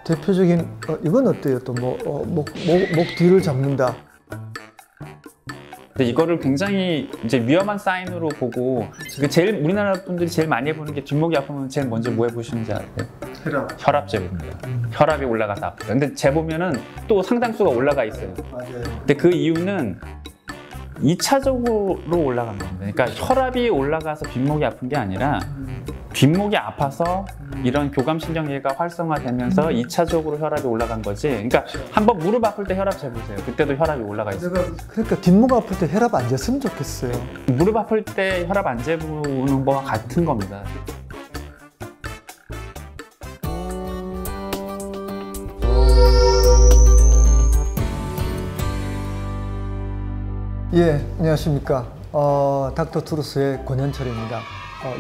대표적인 이건 어때요? 또 목 뒤를 잡는다. 근데 이거를 굉장히 이제 위험한 사인으로 보고 제일 우리나라 분들이 제일 많이 해보는 게 뒷목이 아프면 제일 먼저 뭐 해보시는지 아세요? 혈압 재봅니다. 혈압이 올라가서 아프다. 근데 재보면은 또 상당수가 올라가 있어요. 맞아요. 근데 그 이유는 2차적으로 올라간 겁니다. 그러니까 혈압이 올라가서 뒷목이 아픈 게 아니라 뒷목이 아파서 이런 교감신경계가 활성화되면서 2차적으로 혈압이 올라간 거지. 그러니까 한번 무릎 아플 때 혈압 재보세요. 그때도 혈압이 올라가 있어요. 그러니까 뒷목 아플 때 혈압 안 쟀으면 좋겠어요. 무릎 아플 때 혈압 안 재보는 거와 같은 겁니다. 예, 안녕하십니까. 닥터 투루스의 권현철입니다.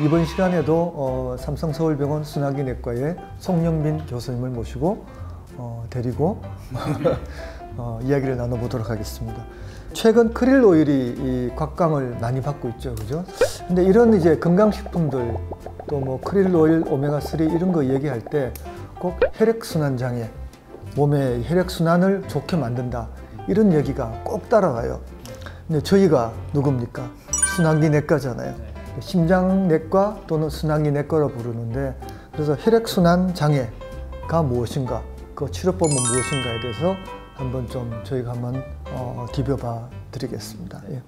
이번 시간에도 삼성서울병원 순환기내과의 송영민 교수님을 모시고 데리고 이야기를 나눠보도록 하겠습니다. 최근 크릴 오일이 곽광을 많이 받고 있죠, 그죠? 근데 이런 이제 건강식품들 또 뭐 크릴 오일, 오메가3 이런 거 얘기할 때 꼭 혈액순환 장애, 몸의 혈액순환을 좋게 만든다 이런 얘기가 꼭 따라와요. 근데 저희가 누굽니까? 순환기내과잖아요. 심장내과 또는 순환기내과로 부르는데, 그래서 혈액순환 장애가 무엇인가, 그 치료법은 무엇인가에 대해서 한번 좀 저희가 한번 디벼봐 드리겠습니다. 예.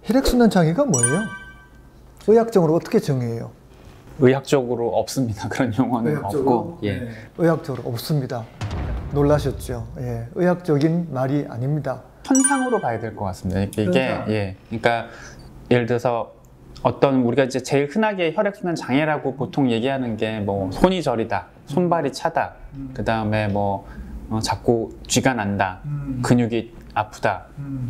혈액순환 장애가 뭐예요? 의학적으로 어떻게 정의해요? 의학적으로 없습니다. 그런 용어는 의학적으로, 없고. 예. 네. 의학적으로 없습니다. 놀라셨죠? 예. 의학적인 말이 아닙니다. 현상으로 봐야 될 것 같습니다. 이게 예, 그러니까 예를 들어서 어떤 우리가 이제 제일 흔하게 혈액순환 장애라고 보통 얘기하는 게 뭐 손이 저리다, 손발이 차다, 그 다음에 뭐 자꾸 쥐가 난다, 근육이 아프다,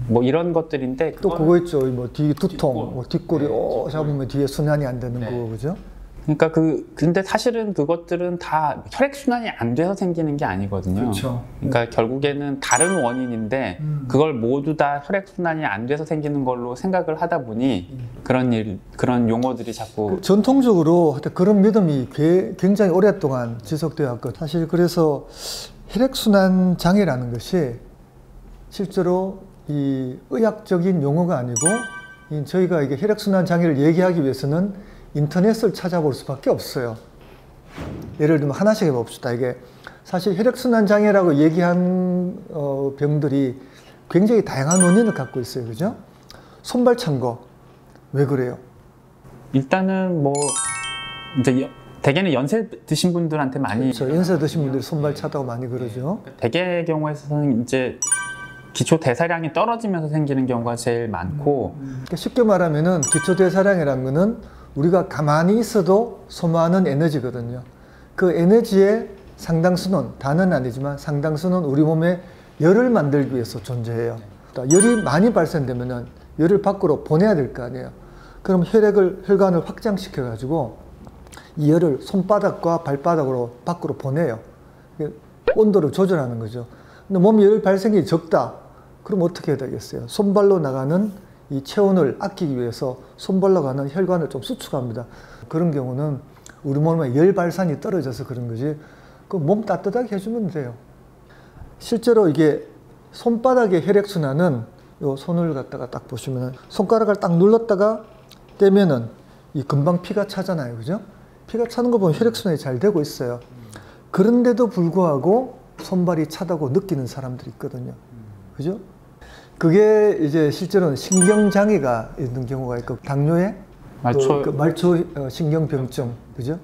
뭐 이런 것들인데 또 그거 있죠. 뭐 뒤 두통, 뭐 뒷골이 잡으면 뒤에 순환이 안 되는 거, 그죠? 그러니까 근데 사실은 그것들은 다 혈액순환이 안 돼서 생기는 게 아니거든요. 그렇죠. 그러니까 결국에는 다른 원인인데 그걸 모두 다 혈액순환이 안 돼서 생기는 걸로 생각을 하다 보니 그런 용어들이 자꾸 전통적으로 그런 믿음이 굉장히 오랫동안 지속되어 왔거든요. 사실 그래서 혈액순환 장애라는 것이 실제로 이 의학적인 용어가 아니고 저희가 이게 혈액순환 장애를 얘기하기 위해서는 인터넷을 찾아볼 수밖에 없어요. 예를 들면 하나씩 해봅시다. 이게 사실 혈액순환 장애라고 얘기한 병들이 굉장히 다양한 원인을 갖고 있어요. 그죠? 손발 찬 거 왜 그래요? 일단은 뭐 이제 대개는 연세 드신 분들한테 많이 그렇죠. 연세 드신 분들이 손발 차다고 많이 그러죠. 대개의 경우에서는 이제 기초 대사량이 떨어지면서 생기는 경우가 제일 많고 그러니까 쉽게 말하면은 기초 대사량이라는 거는 우리가 가만히 있어도 소모하는 에너지거든요. 그 에너지의 상당수는, 다는 아니지만 상당수는 우리 몸에 열을 만들기 위해서 존재해요. 열이 많이 발생되면은 열을 밖으로 보내야 될 거 아니에요. 그럼 혈관을 확장시켜 가지고 이 열을 손바닥과 발바닥으로 밖으로 보내요. 온도를 조절하는 거죠. 근데 몸 열 발생이 적다. 그럼 어떻게 해야 되겠어요? 손발로 나가는 이 체온을 아끼기 위해서 손발로 가는 혈관을 좀 수축합니다. 그런 경우는 우리 몸에 열 발산이 떨어져서 그런 거지, 그 몸 따뜻하게 해주면 돼요. 실제로 이게 손바닥의 혈액순환은 요 손을 갖다가 딱 보시면 손가락을 딱 눌렀다가 떼면은 이 금방 피가 차잖아요. 그죠? 피가 차는 거 보면 혈액순환이 잘 되고 있어요. 그런데도 불구하고 손발이 차다고 느끼는 사람들이 있거든요. 그죠? 그게 이제 실제로는 신경장애가 있는 경우가 있고, 당뇨에 말초 신경병증, 그죠?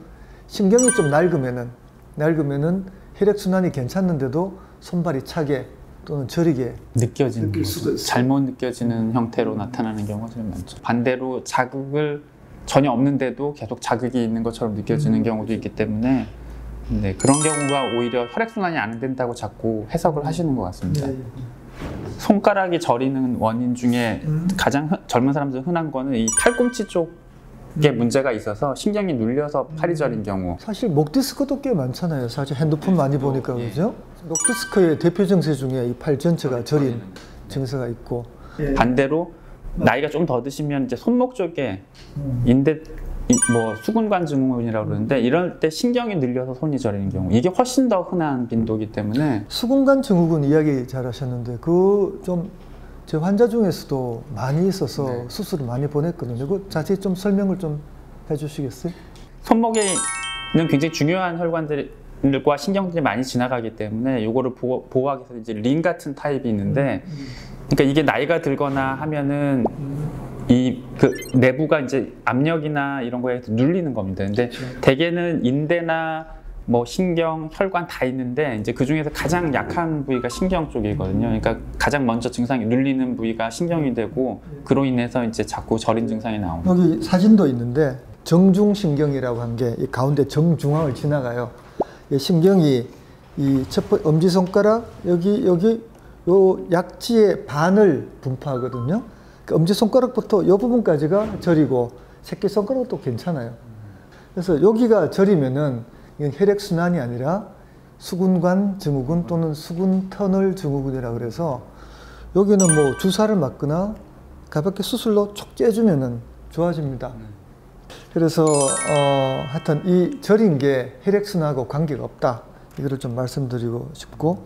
신경이 좀 낡으면은 혈액순환이 괜찮는데도 손발이 차게 또는 저리게 느낄 수도 있어요. 잘못 느껴지는 형태로 나타나는 경우가 제일 많죠. 반대로 자극을 전혀 없는데도 계속 자극이 있는 것처럼 느껴지는 경우도 있기 때문에 네, 그런 경우가 오히려 혈액순환이 안 된다고 자꾸 해석을 하시는 것 같습니다. 네. 손가락이 저리는 원인 중에 가장 젊은 사람들 흔한 거는 이 팔꿈치 쪽에 문제가 있어서 신경이 눌려서 팔이 저린 경우. 사실 목 디스크도 꽤 많잖아요. 사실 핸드폰 많이 보니까. 그죠? 목 디스크의 대표 증세 중에 이 팔 전체가 저린 증세가 있고, 반대로 나이가 좀 더 드시면 이제 손목 쪽에 인대 뭐 수근관 증후군이라고 그러는데 이럴 때 신경이 늘려서 손이 저리는 경우 이게 훨씬 더 흔한 빈도이기 때문에 수근관 증후군 이야기 잘하셨는데 그 좀 제 환자 중에서도 많이 있어서 네. 수술을 많이 보냈거든요. 그 자세히 좀 설명을 좀 해주시겠어요? 손목에는 굉장히 중요한 혈관들과 신경들이 많이 지나가기 때문에 이거를 보호하기 위해서 이제 링 같은 타입이 있는데 그러니까 이게 나이가 들거나 하면은 이 그 내부가 이제 압력이나 이런 거에 눌리는 겁니다. 근데 대개는 인대나 뭐 신경, 혈관 다 있는데 이제 그 중에서 가장 약한 부위가 신경 쪽이거든요. 그러니까 가장 먼저 증상이 눌리는 부위가 신경이 되고 그로 인해서 이제 자꾸 저린 증상이 나옵니다. 여기 사진도 있는데 정중신경이라고 한 게 이 가운데 정중앙을 지나가요. 이 신경이 이 엄지손가락 여기 요 약지의 반을 분포하거든요. 그 엄지손가락부터 이 부분까지가 저리고 새끼손가락도 괜찮아요. 그래서 여기가 저리면은 이건 혈액순환이 아니라 수근관 증후군 또는 수근터널 증후군이라고 그래서 여기는 뭐 주사를 맞거나 가볍게 수술로 촉 째주면은 좋아집니다. 그래서 하여튼 이 저린 게 혈액순환하고 관계가 없다. 이거를 좀 말씀드리고 싶고